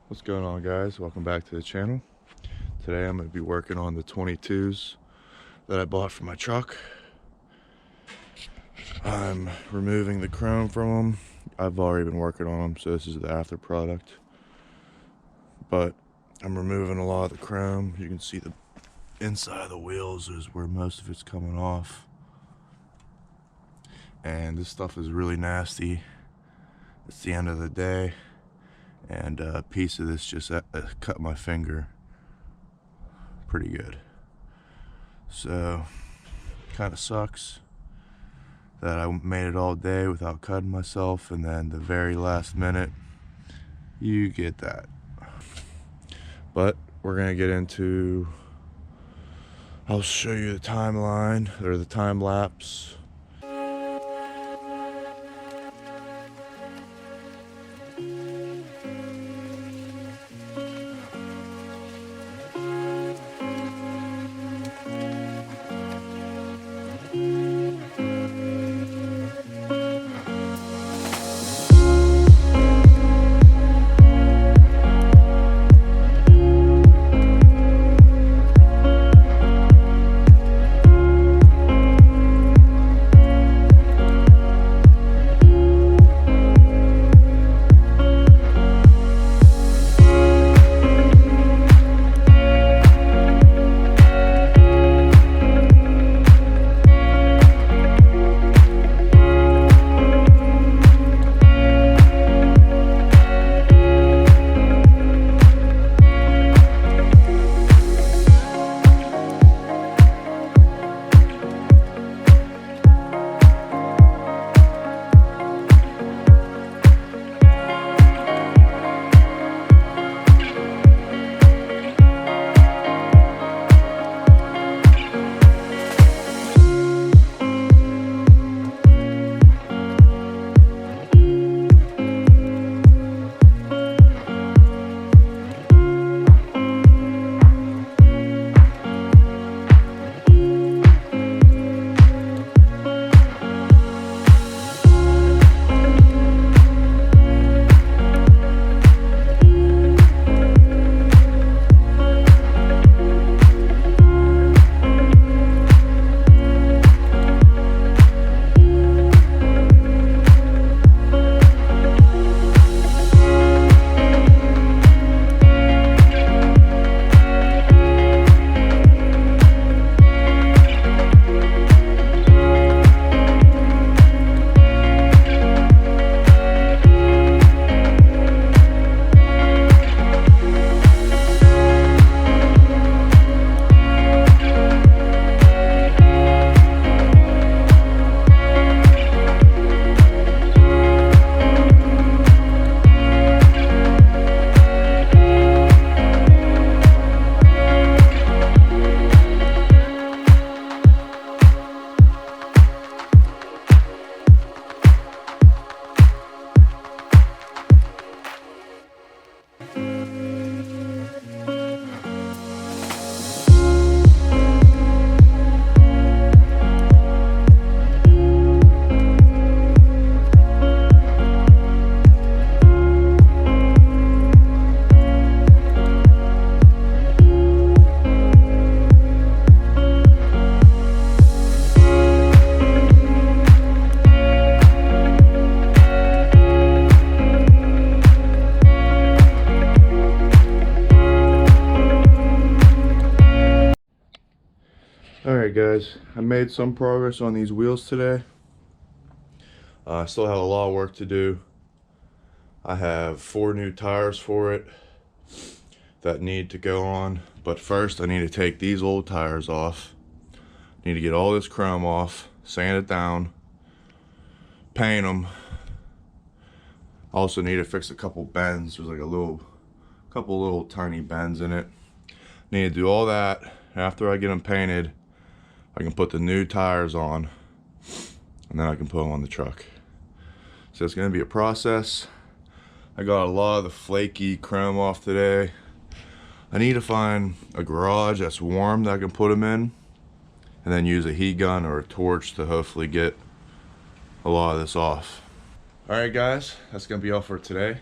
What's going on, guys? Welcome back to the channel. Today I'm going to be working on the 22s that I bought for my truck. I'm removing the chrome from them. I've already been working on them, so this is the after product. But I'm removing a lot of the chrome. You can see the inside of the wheels is where most of it's coming off. And this stuff is really nasty. It's the end of the day. And a piece of this just cut my finger pretty good. So, kind of sucks that I made it all day without cutting myself, and then the very last minute, you get that. But we're gonna get into, I'll show you the timeline, or the time lapse. Alright guys, I made some progress on these wheels today. I still have a lot of work to do. I have 4 new tires for it that need to go on, but first I need to take these old tires off. Need to get all this chrome off, sand it down, paint them. Also need to fix a couple bends. There's like couple little tiny bends in it. Need to do all that. After I get them painted, I can put the new tires on, and then I can put them on the truck. So it's gonna be a process. I got a lot of the flaky chrome off today. I need to find a garage that's warm that I can put them in, and then use a heat gun or a torch to hopefully get a lot of this off. Alright guys, that's gonna be all for today.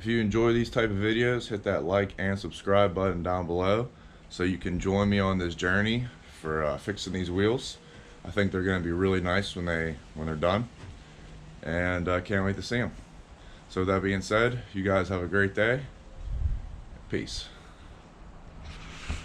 If you enjoy these type of videos, hit that like and subscribe button down below so you can join me on this journey for fixing these wheels. I think they're going to be really nice when they're done, and I can't wait to see them. So with that being said, you guys have a great day. Peace.